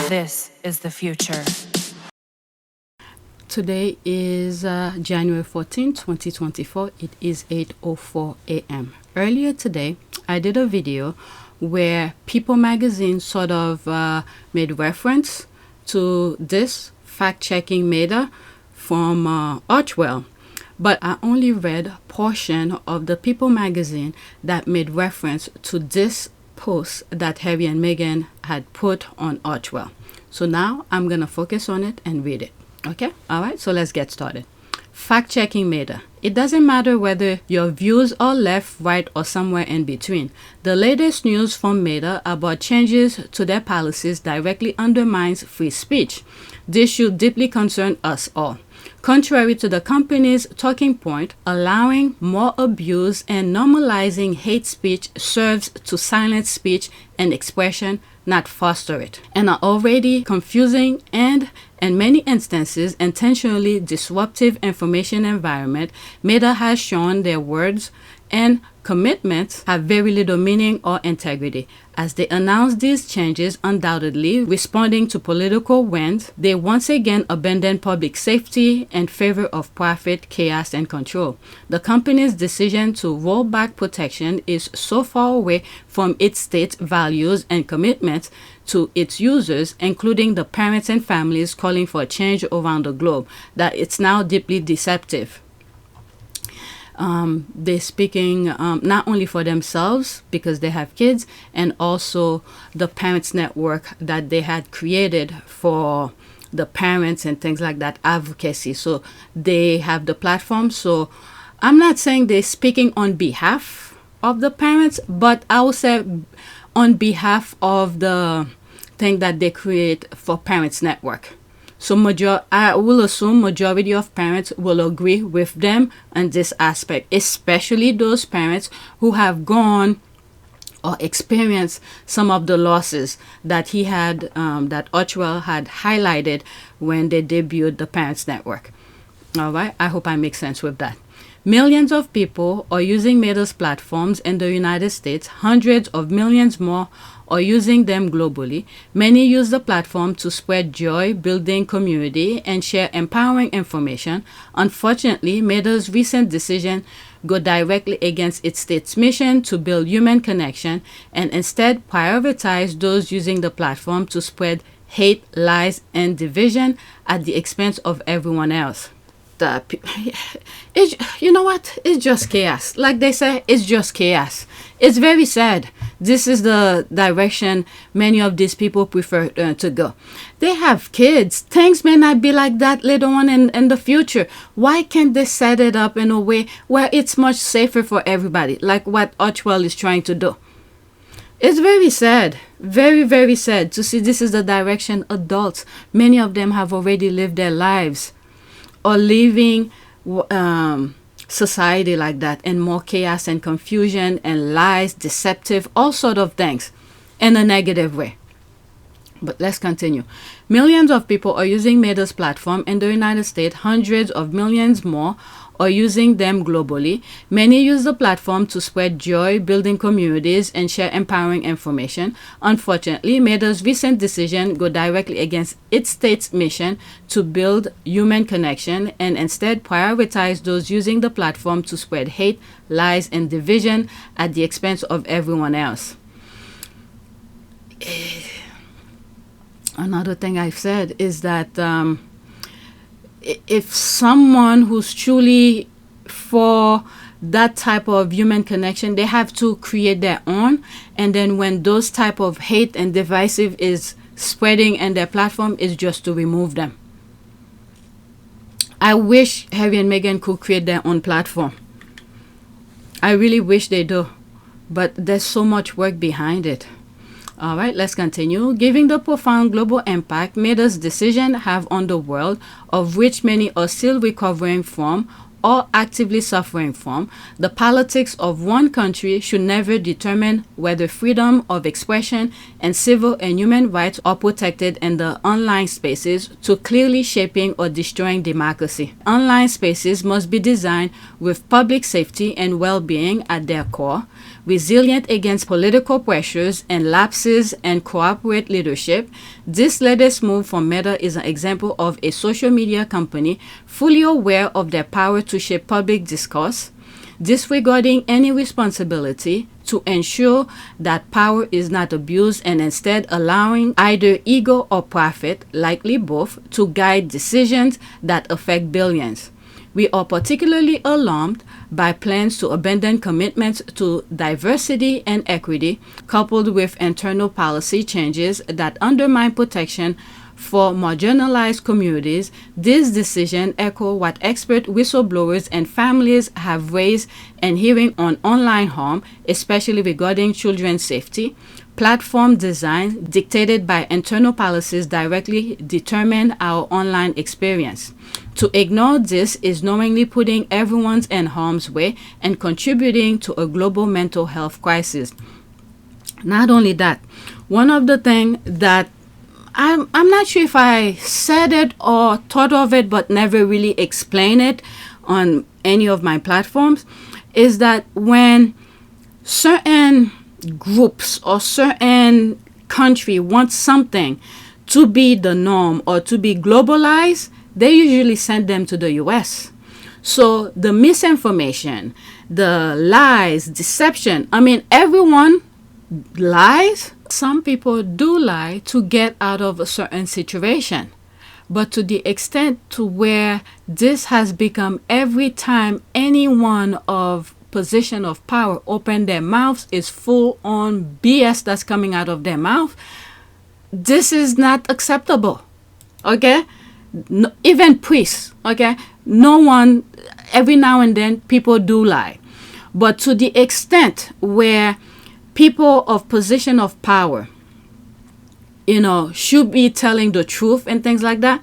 This is the future. Today is January 14, 2024. It is 8:04 a.m. Earlier today, I did a video where People magazine sort of made reference to this fact-checking meta from Archewell. But I only read a portion of the People magazine that made reference to this post that Harry and Meghan had put on Archewell. So now I'm going to focus on it and read it. Okay? All right, so let's get started. Fact-checking meta. It doesn't matter whether your views are left, right, or somewhere in between. The latest news from Meta about changes to their policies directly undermines free speech. This should deeply concern us all. Contrary to the company's talking point, allowing more abuse and normalizing hate speech serves to silence speech and expression, not foster it. In an already confusing and, in many instances, intentionally disruptive information environment, Meta has shown their words and commitments have very little meaning or integrity. As they announce these changes, undoubtedly responding to political winds, they once again abandon public safety in favor of profit, chaos, and control. The company's decision to roll back protection is so far away from its stated values and commitments to its users, including the parents and families calling for a change around the globe, that it's now deeply deceptive. They're speaking not only for themselves because they have kids, and also the parents network that they had created for the parents and things like that, advocacy. So they have the platform. So I'm not saying they're speaking on behalf of the parents, but I will say on behalf of the thing that they create for parents network. So I will assume majority of parents will agree with them on this aspect, especially those parents who have gone or experienced some of the losses that he had, that Archewell had highlighted when they debuted the Parents Network. All right, I hope I make sense with that. Millions of people are using Meta's platforms in the United States. Hundreds of millions more are using them globally. Many use the platform to spread joy, building community, and share empowering information. Unfortunately, Meta's recent decision go directly against its state's mission to build human connection and instead prioritize those using the platform to spread hate, lies, and division at the expense of everyone else. You know what? It's just chaos. Like they say, it's just chaos. It's very sad. This is the direction many of these people prefer to go. They have kids. Things may not be like that later on in the future. Why can't they set it up in a way where it's much safer for everybody, like what Archewell is trying to do? It's very sad, very, very sad to see this is the direction adults, many of them have already lived their lives, or leaving society like that, and more chaos and confusion and lies, deceptive, all sort of things in a negative way. But let's continue. Millions of people are using Meta's platform in the United States. Hundreds of millions more are using them globally. Many use the platform to spread joy, building communities, and share empowering information. Unfortunately, Meta's recent decision go directly against its state's mission to build human connection and instead prioritize those using the platform to spread hate, lies, and division at the expense of everyone else. Another thing I've said is that if someone who's truly for that type of human connection, they have to create their own. And then when those type of hate and divisive is spreading in their platform, is just to remove them. I wish Harry and Meghan could create their own platform. I really wish they do. But there's so much work behind it. All right, let's continue. Given the profound global impact Meta's decision have on the world, of which many are still recovering from or actively suffering from, the politics of one country should never determine whether freedom of expression and civil and human rights are protected in the online spaces, to clearly shaping or destroying democracy. Online spaces must be designed with public safety and well-being at their core, resilient against political pressures and lapses and corporate leadership. This latest move from Meta is an example of a social media company fully aware of their power to shape public discourse, disregarding any responsibility to ensure that power is not abused and instead allowing either ego or profit, likely both, to guide decisions that affect billions. We are particularly alarmed by plans to abandon commitments to diversity and equity, coupled with internal policy changes that undermine protection for marginalized communities. This decision echoes what expert whistleblowers and families have raised and hearing on online harm, especially regarding children's safety. Platform design dictated by internal policies directly determine our online experience. To ignore this is knowingly putting everyone in harm's way and contributing to a global mental health crisis. Not only that, one of the things that I'm not sure if I said it or thought of it, but never really explained it on any of my platforms, is that when certain groups or certain country want something to be the norm or to be globalized, they usually send them to the US. So the misinformation, the lies, deception, I mean, everyone lies. Some people do lie to get out of a certain situation. But to the extent to where this has become every time anyone of position of power open their mouths is full on BS that's coming out of their mouth, this is not acceptable. Okay? No, even priests, okay? No one, every now and then people do lie. But to the extent where people of position of power, should be telling the truth and things like that,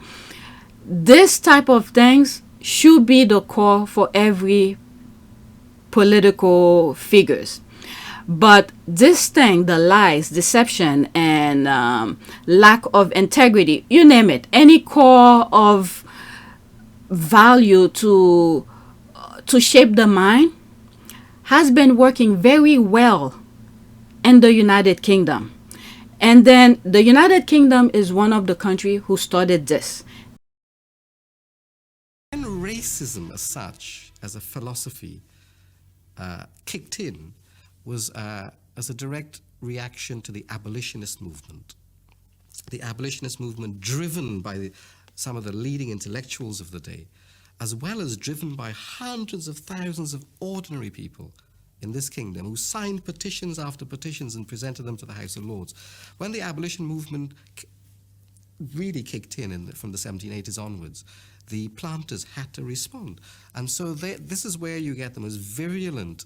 this type of things should be the core for every political figures. But this thing, the lies, deception, and lack of integrity, you name it, any core of value to shape the mind, has been working very well in the United Kingdom. And then the United Kingdom is one of the countries who started this. When racism as such, as a philosophy, kicked in, was as a direct reaction to the abolitionist movement. The abolitionist movement driven by some of the leading intellectuals of the day, as well as driven by hundreds of thousands of ordinary people in this kingdom who signed petitions after petitions and presented them to the House of Lords. When the abolition movement really kicked in from the 1780s onwards, the planters had to respond. And so this is where you get the most virulent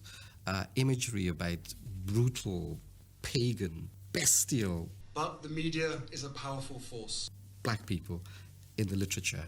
imagery about brutal, pagan, bestial. But the media is a powerful force. Black people in the literature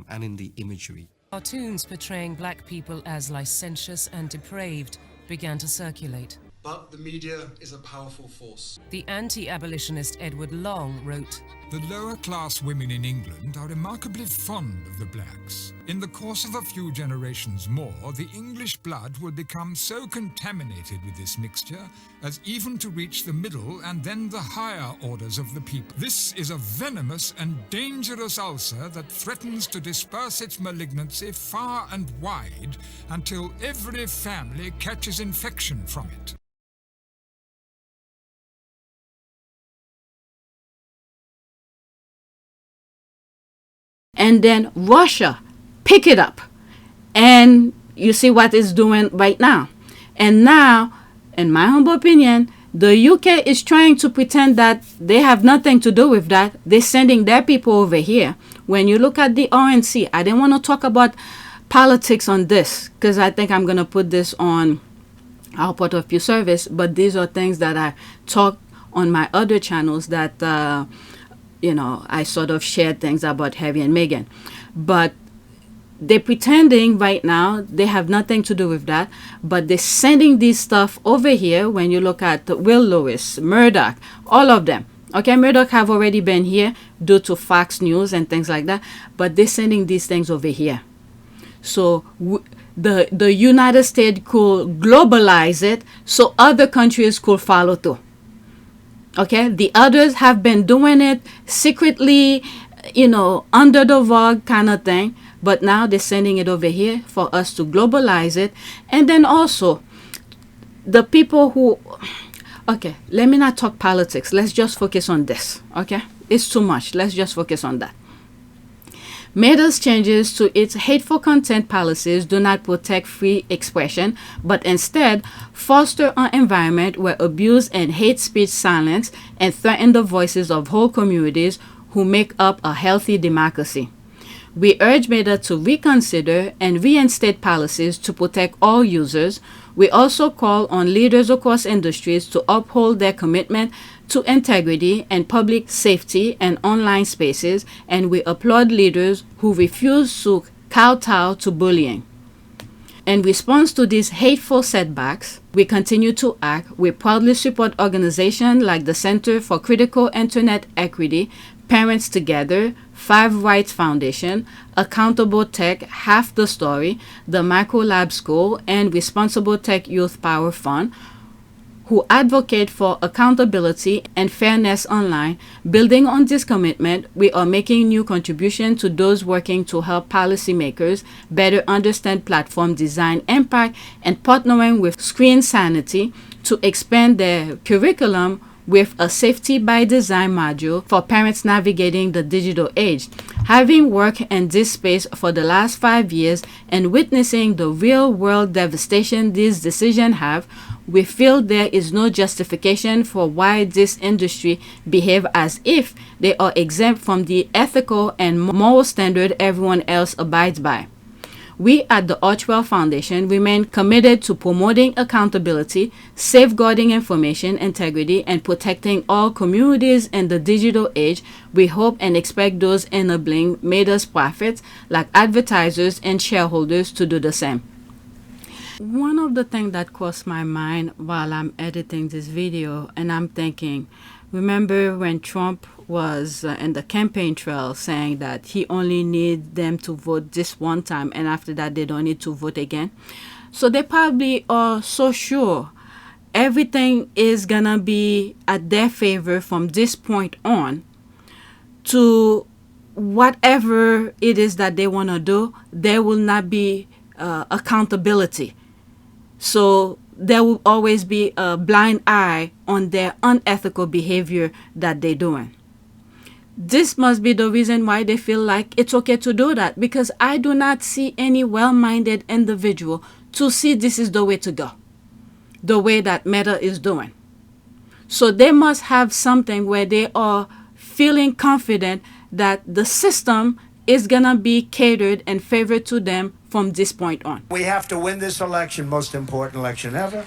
and in the imagery. Cartoons portraying black people as licentious and depraved began to circulate. But the media is a powerful force. The anti-abolitionist Edward Long wrote, "The lower class women in England are remarkably fond of the blacks. In the course of a few generations more, the English blood will become so contaminated with this mixture as even to reach the middle and then the higher orders of the people. This is a venomous and dangerous ulcer that threatens to disperse its malignancy far and wide until every family catches infection from it." And then Russia pick it up, and you see what it's doing right now. And now, in my humble opinion, the UK is trying to pretend that they have nothing to do with that. They're sending their people over here. When you look at the RNC, I didn't want to talk about politics on this because I think I'm going to put this on our Port of Peace service, but these are things that I talk on my other channels that I sort of shared things about Harry and Meghan. But they're pretending right now they have nothing to do with that, but they're sending this stuff over here. When you look at Will Lewis, Murdoch, all of them. Okay, Murdoch have already been here due to Fox News and things like that, but they're sending these things over here. So the United States could globalize it so other countries could follow too. Okay, the others have been doing it secretly, under the rug kind of thing, but now they're sending it over here for us to globalize it. And then also the people who, okay, let me not talk politics, let's just focus on this. Okay, it's too much, let's just focus on that. Meta's changes to its hateful content policies do not protect free expression, but instead foster an environment where abuse and hate speech silence and threaten the voices of whole communities who make up a healthy democracy. We urge Meta to reconsider and reinstate policies to protect all users. We also call on leaders across industries to uphold their commitment to integrity and public safety and online spaces, and we applaud leaders who refuse to kowtow to bullying. In response to these hateful setbacks, we continue to act. We proudly support organizations like the Center for Critical Internet Equity, Parents Together, Five Rights Foundation, Accountable Tech, Half the Story, the Microlab School, and Responsible Tech Youth Power Fund, who advocate for accountability and fairness online. Building on this commitment, we are making new contributions to those working to help policymakers better understand platform design impact and partnering with Screen Sanity to expand their curriculum with a safety by design module for parents navigating the digital age. Having worked in this space for the last 5 years and witnessing the real world devastation these decisions have, we feel there is no justification for why this industry behave as if they are exempt from the ethical and moral standard everyone else abides by. We at the Archewell Foundation remain committed to promoting accountability, safeguarding information integrity, and protecting all communities in the digital age. We hope and expect those enabling Meta's profits, like advertisers and shareholders, to do the same. One of the things that crossed my mind while I'm editing this video, and I'm thinking, remember when Trump was in the campaign trail saying that he only needs them to vote this one time and after that they don't need to vote again? So they probably are so sure everything is gonna be at their favor from this point on to whatever it is that they want to do. There will not be accountability. So there will always be a blind eye on their unethical behavior that they're doing. This must be the reason why they feel like it's okay to do that, because I do not see any well-minded individual to see this is the way to go, the way that Meta is doing. So they must have something where they are feeling confident that the system is going to be catered and favored to them from this point on. We have to win this election, most important election ever.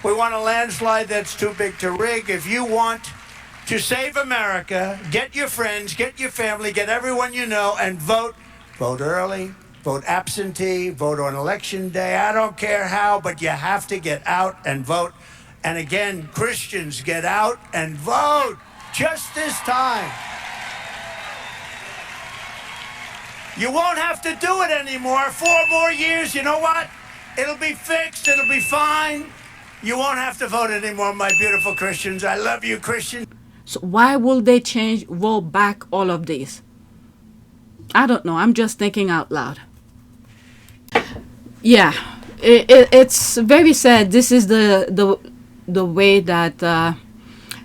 We want a landslide that's too big to rig. If you want to save America, get your friends, get your family, get everyone you know, and vote. Vote early, vote absentee, vote on election day. I don't care how, but you have to get out and vote. And again, Christians, get out and vote just this time. You won't have to do it anymore. 4 more years, you know what? It'll be fixed, it'll be fine. You won't have to vote anymore, my beautiful Christians. I love you, Christians. So why will they roll back all of this? I don't know. I'm just thinking out loud. Yeah, it's very sad. This is the way that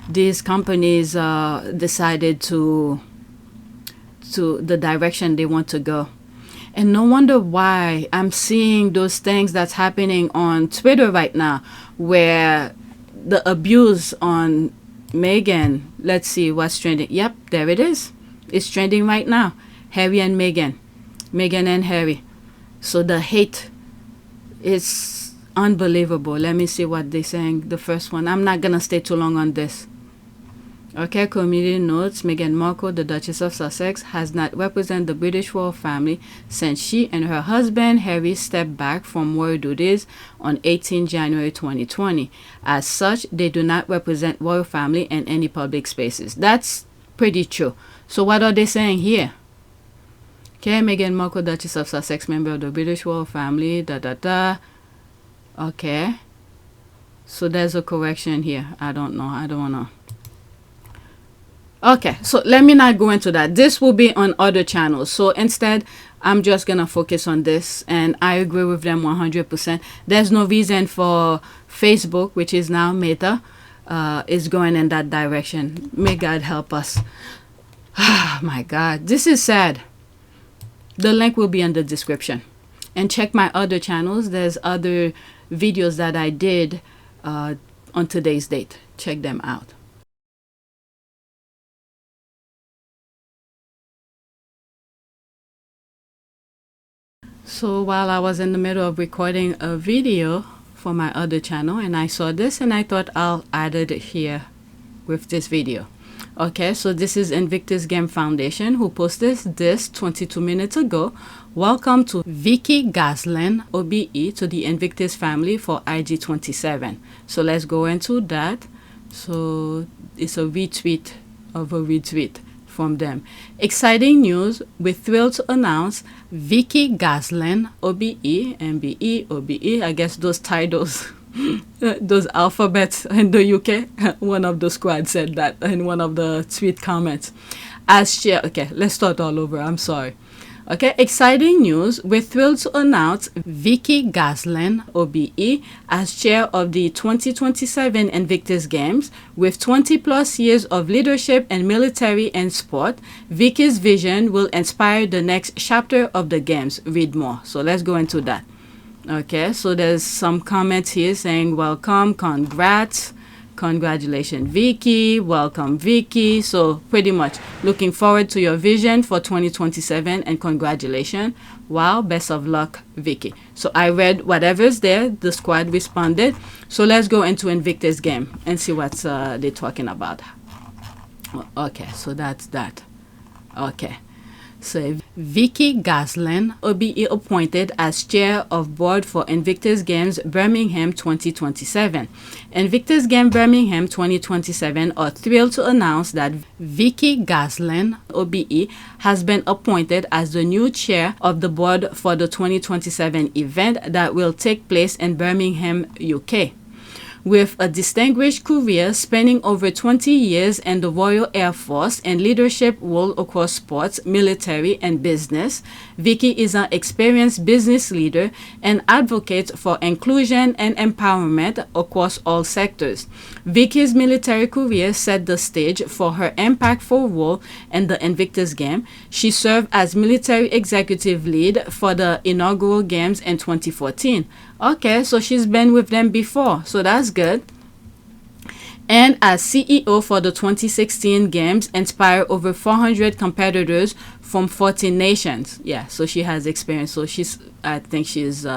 these companies decided to the direction they want to go. And no wonder why I'm seeing those things that's happening on Twitter right now, where the abuse on Meghan, let's see what's trending. Yep, there it is. It's trending right now. Harry and Meghan. Meghan and Harry. So the hate is unbelievable. Let me see what they're saying. The first one. I'm not going to stay too long on this. Okay, community notes, Meghan Markle, the Duchess of Sussex, has not represented the British royal family since she and her husband Harry stepped back from royal duties on 18 January 2020. As such, they do not represent royal family in any public spaces. That's pretty true. So what are they saying here? Okay, Meghan Markle, Duchess of Sussex, member of the British royal family, Okay. So there's a correction here. I don't know. I don't want to. Okay, so let me not go into that. This will be on other channels. So instead, I'm just going to focus on this. And I agree with them 100%. There's no reason for Facebook, which is now Meta, is going in that direction. May God help us. Oh my God, this is sad. The link will be in the description. And check my other channels. There's other videos that I did on today's date. Check them out. So while I was in the middle of recording a video for my other channel, and I saw this and I thought I'll add it here with this video. Okay, so this is Invictus Foundation who posted this 22 minutes ago. Welcome to Vicky, Gosling, OBE to the Invictus family for IG27. So let's go into that. So it's a retweet of a retweet from them. Exciting news. We're thrilled to announce Vicky, Gosling, OBE, MBE, OBE. I guess those titles. Those alphabets in the UK. One of the squad said that in one of the tweet comments. As chair, okay, let's start all over. I'm sorry. Okay, exciting news. We're thrilled to announce Vicky, Gosling, OBE, as chair of the 2027 Invictus Games. With 20 plus years of leadership in military and sport, Vicky's vision will inspire the next chapter of the Games. Read more. So let's go into that. Okay, so there's some comments here saying welcome, congrats, congratulations Vicky, welcome Vicky. So pretty much looking forward to your vision for 2027 and congratulations. Wow, best of luck Vicky. So I read whatever's there, the squad responded. So let's go into Invictus game and see what they're talking about. Okay, so that's that. Okay. So Vicky, Gosling, OBE appointed as chair of board for Invictus Games Birmingham 2027. Invictus Games Birmingham 2027 are thrilled to announce that Vicky, Gosling, OBE has been appointed as the new chair of the board for the 2027 event that will take place in Birmingham, UK. With a distinguished career spanning over 20 years in the Royal Air Force and leadership roles across sports, military, and business, Vicky is an experienced business leader and advocate for inclusion and empowerment across all sectors. Vicky's military career set the stage for her impactful role in the Invictus Game. She served as military executive lead for the inaugural games in 2014. Okay, so she's been with them before, so that's good. And as CEO for the 2016 Games, inspired over 400 competitors from 14 nations. Yeah, so she has experience, so I think she's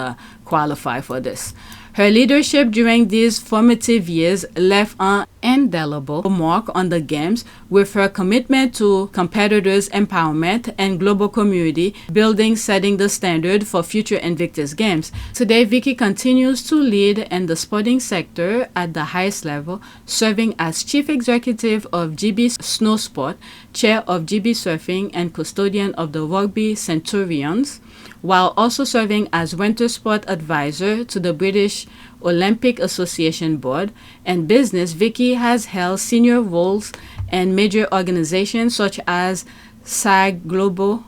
qualified for this. Her leadership during these formative years left an indelible mark on the Games with her commitment to competitors' empowerment and global community building, setting the standard for future Invictus Games. Today, Vicky continues to lead in the sporting sector at the highest level, serving as Chief Executive of GB Snow Sport, Chair of GB Surfing, and custodian of the Rugby Centurions, while also serving as Winter Sport Advisor to the British Olympic Association Board. In business, Vicky has held senior roles in major organizations such as SAG Global,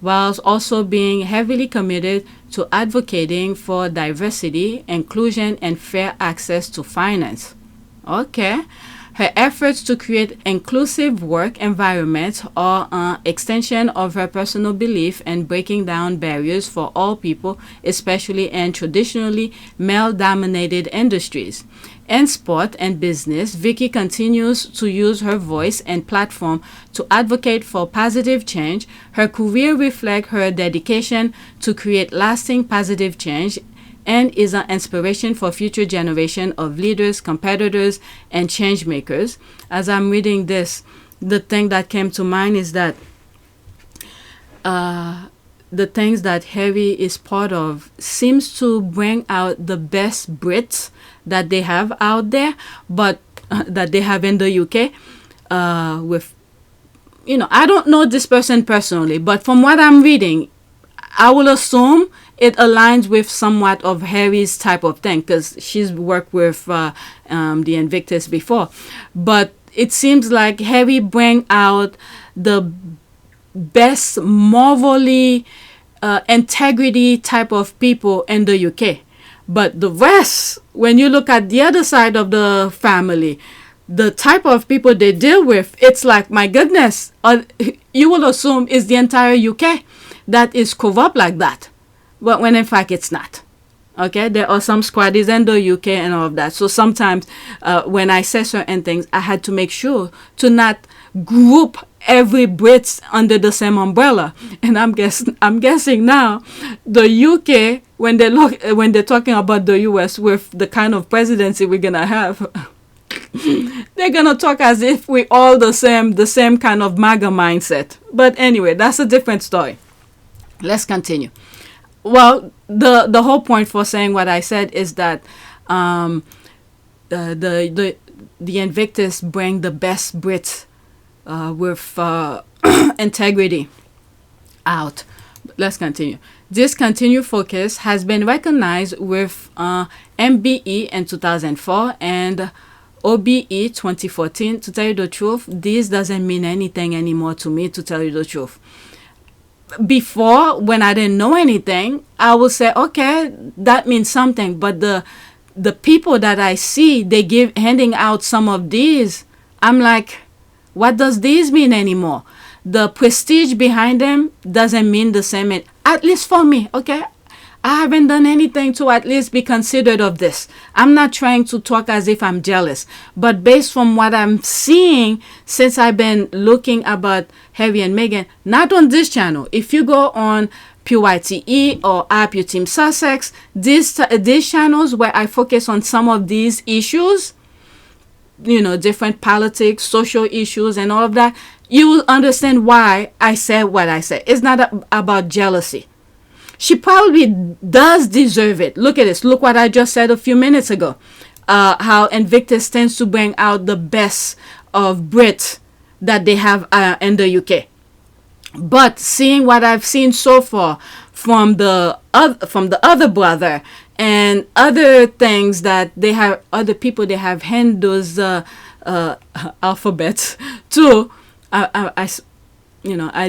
whilst also being heavily committed to advocating for diversity, inclusion, and fair access to finance. Her efforts to create inclusive work environments are an extension of her personal belief in breaking down barriers for all people, especially in traditionally male-dominated industries. In sport and business, Vicky continues to use her voice and platform to advocate for positive change. Her career reflects her dedication to create lasting positive change and is an inspiration for future generation of leaders, competitors, and change makers. As I'm reading this, the thing that came to mind is that the things that Harry is part of seems to bring out the best Brits that they have out there, but that they have in the UK, with you know, I don't know this person personally, but from what I'm reading, I will assume it aligns with somewhat of Harry's type of thing, because she's worked with the Invictus before. But it seems like Harry bring out the best morally integrity type of people in the UK. But the rest, when you look at the other side of the family, the type of people they deal with, it's like, my goodness, you will assume it's the entire UK that is corrupt like that. But when in fact it's not. Okay, there are some squaddies in the UK and all of that. So sometimes when I say certain things, I had to make sure to not group every Brit under the same umbrella. And I'm guessing now the UK, when they're talking about the US with the kind of presidency we're gonna have, they're gonna talk as if we all the same kind of MAGA mindset. But anyway, that's a different story. Let's continue. Well, the whole point for saying what I said is that the Invictus bring the best Brits with integrity out. Let's continue. This continued focus has been recognized with MBE in 2004 and OBE 2014. To tell you the truth, this doesn't mean anything anymore to me, to tell you the truth. Before, when I didn't know anything, I would say, okay, that means something. But the people that I see, they handing out some of these, I'm like, what does these mean anymore? The prestige behind them doesn't mean the same, at least for me, okay? I haven't done anything to at least be considered of this. I'm not trying to talk as if I'm jealous, but based from what I'm seeing since I've been looking about Harry and Meghan, not on this channel. If you go on PYTE or Appu Team Sussex, these channels where I focus on some of these issues, you know, different politics, social issues and all of that, you will understand why I said what I said. It's not about jealousy. She probably does deserve it. Look at this. Look what I just said a few minutes ago. How Invictus tends to bring out the best of Brits that they have in the UK. But seeing what I've seen so far from the other brother and other things that they have, other people they have handed those alphabets to, I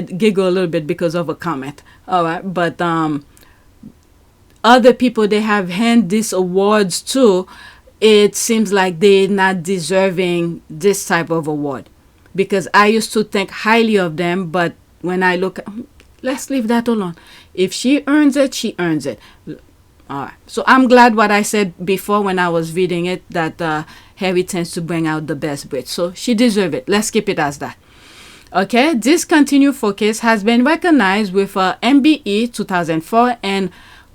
giggle a little bit because of a comment. All right, but other people they have handed these awards to, it seems like they're not deserving this type of award, because I used to think highly of them, but when I look, let's leave that alone. If she earns it, she earns it. All right. So I'm glad what I said before when I was reading it, that Harry tends to bring out the best Brits. So she deserves it. Let's keep it as that. Okay. This continued focus has been recognized with MBE 2004 and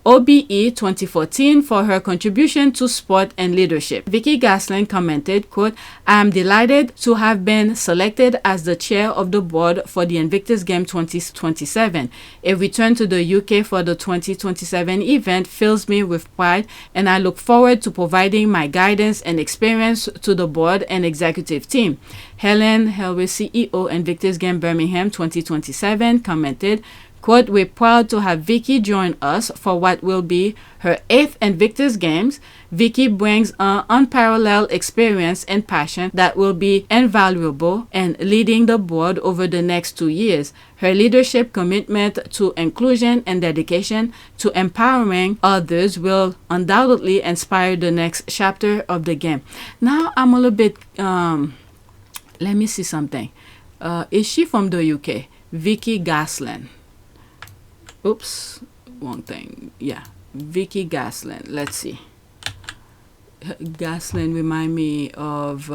OBE 2014 for her contribution to sport and leadership. Vicky Gosling commented, quote, "I am delighted to have been selected as the chair of the board for the Invictus Game 2027. A return to the UK for the 2027 event fills me with pride, and I look forward to providing my guidance and experience to the board and executive team." Helen Helway, CEO, Invictus Game Birmingham 2027, commented, quote, "We're proud to have Vicky join us for what will be her 8th Invictus Games. Vicky brings an unparalleled experience and passion that will be invaluable in leading the board over the next 2 years. Her leadership, commitment to inclusion, and dedication to empowering others will undoubtedly inspire the next chapter of the game." Now I'm a little bit, let me see something. Is she from the UK? Vicky Gosling. Oops, one thing. Yeah, Vicky Gosling. Let's see. Gosling remind me of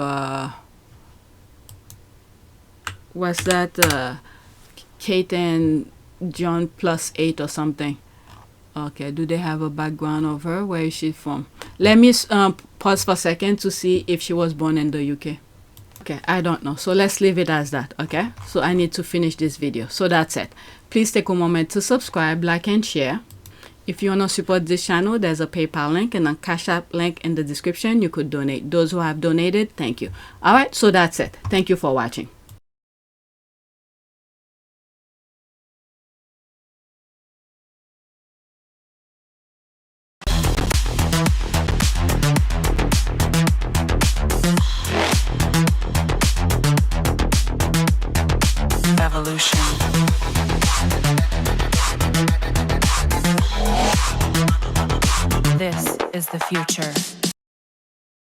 what's that? Kate and John +8 or something. Okay, do they have a background of her? Where is she from? Let me pause for a second to see if she was born in the UK. Okay, I don't know. So let's leave it as that, okay? So I need to finish this video. So that's it. Please take a moment to subscribe, like, and share. If you want to support this channel, there's a PayPal link and a Cash App link in the description. You could donate. Those who have donated, thank you. All right, so that's it. Thank you for watching. her.